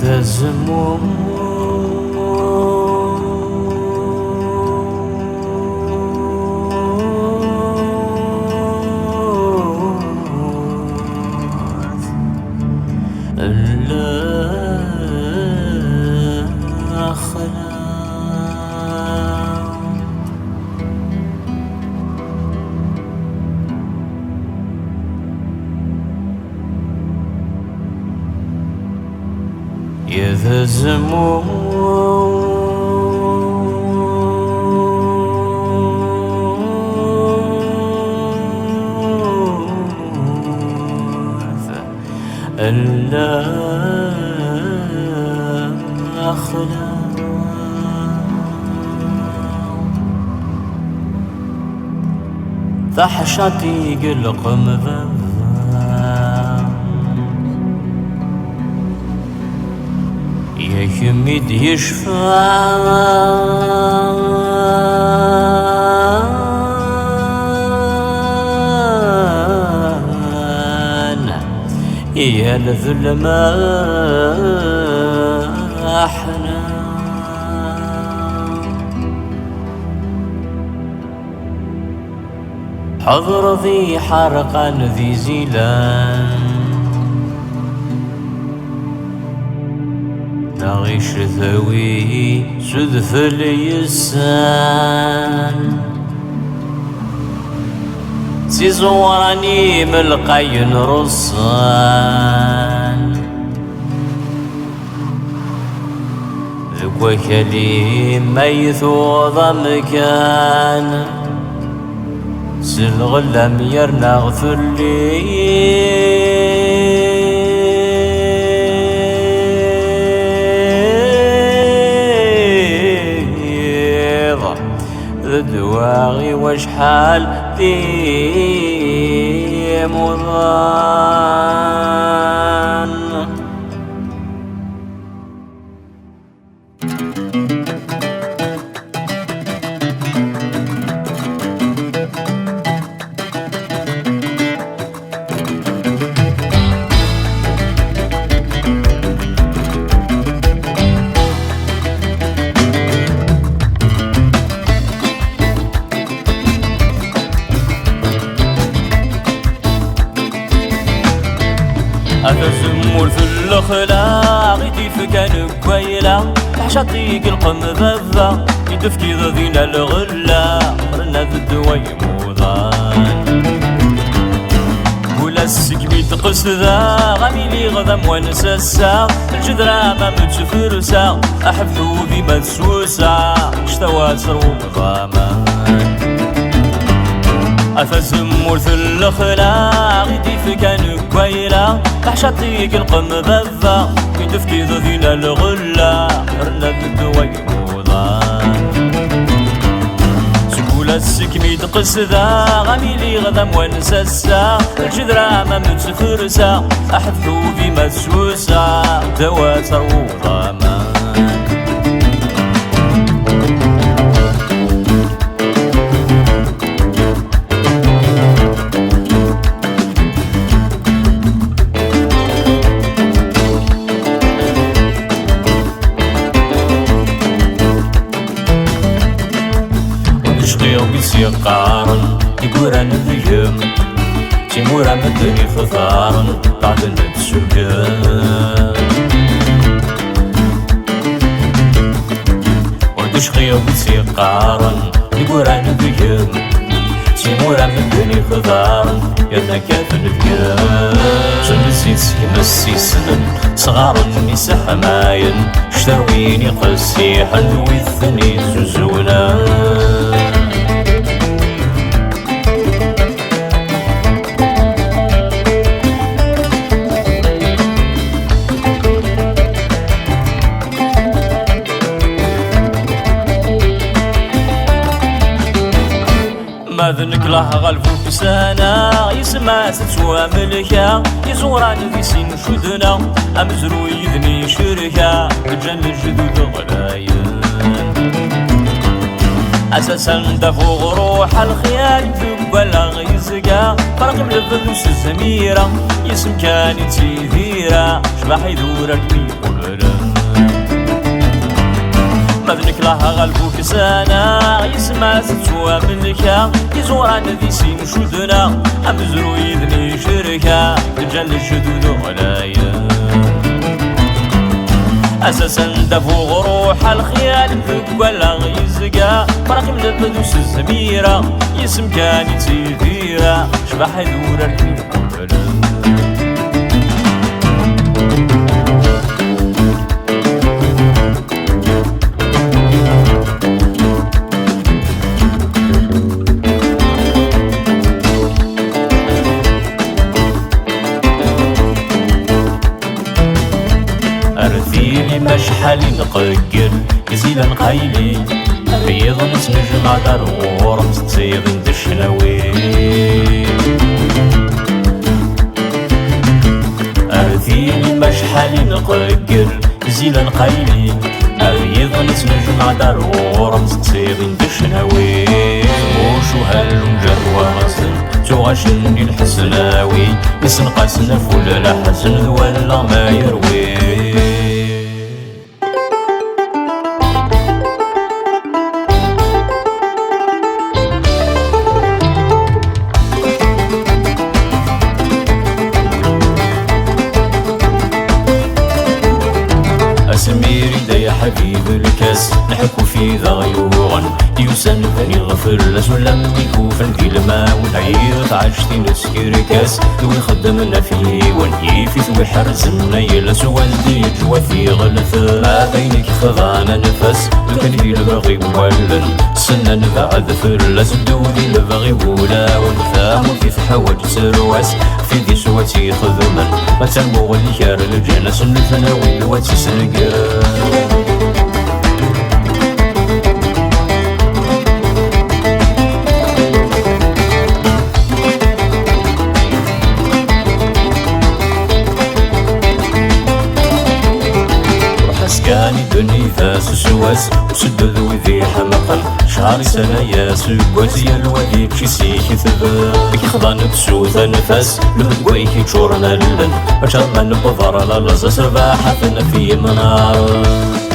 ذا الزموم يا ذا الزموم ألا أخلى تحشتي قلق مذنب يا يميد يشفى يا الظلمة احنا حضر ذي حرقا ذي زيلان نغيش ثوي سدف اليسان سي زوراني ملقاين رصان ذكوى كليم ميثوض مكان سلغلم يرنغ ثلي دواغي وشحال ذي مضان هذا الزمور في الخلاق يديف كان كويلة تحشطيق القمذذة يدفكي ذينا الغلا رنا ذا الدواي موضان ولا السكمي تقص ذا غميلي غضم ونسسا الجذرة ما متفرسا أحبثو ذي منسوسا اشتوى سرو ضامان أفزمور في الخلاق يديف كان كويلة تحشطيق القمذذة يدفكي ذينا الغلا رنا الدواي موضان سكولة السكمي تقص ذا غميلي غضم ونسسا الجذرة ما متفرسا أحبثو في مسوسا دوا سرو ضامان يقارن يقوران الذيم تيمورا مدني خثارن بعد نتسوقان ودش غيو يقارن يقوران الذيم تيمورا مدني خثارن يدنا كافن الديان جنسيس يمسيسن صغارن ميس حماين شتاويني قسيحا ويثني زوزونان ماذنك لها غلفو بسانا يسمع ستسوى ملكا يزوران في سين شدنا أمزرو يذني شركا بجن الجدود غلاين أساسا دفوق روح الخيال ذبلا يزقا فرق ملفذوس الزميرة يسم كانت تيذيرة شبح يدورك ميقولنا مذنك لها غلبوك سانا يسمع ستسوى ملكا يزوران ذي سين شدنا أمزرو يذني شركا رجال الشدود غلايا أساسا دفوق روح الخيال ذبلا يزقا فرق ملفذوس الزميرة يسم كانت تيذيرة شبح يدورك ميقولنا أرثيلي مشحال نققر يزيل نقايلي بيض نتنجمع دار غورم تصيغ ندشناوي أرثيلي مشحال نققر يزيل نقايلي بيض نتنجمع دار غورم تصيغ ندشناوي وشو هالمجروة غسن تغشني الحسناوي يسنقاس نفول لا حزن ولا ما يروي سميري دا يا حبيب الكاس نحكو في ذا غيوغن يوسن ثاني غفر لسلم يكوفن في الماء ونعيط عشتي نسكر كاس ذوي خدمنا فيه ونيفي ذوي حرزنا يلس والدي جوا في غلث ما بينك خضانا نفس لكن في البغي مولن سنة نبعد فرلس دودي البغي ولا ونفام في حواج سرواس في دي سواتي خذمن ما تنبو الكار الجنس الثانوي واتي سنقر كاني دني فاس سواس وسد ذوي ذي حمقا شهر سنة يا سواس يا الوادي بشي سيكي ثبا بكي خضان بسوث نفاس لمدقويكي تشورنا للن بشر من بضر للز سرباحة في منار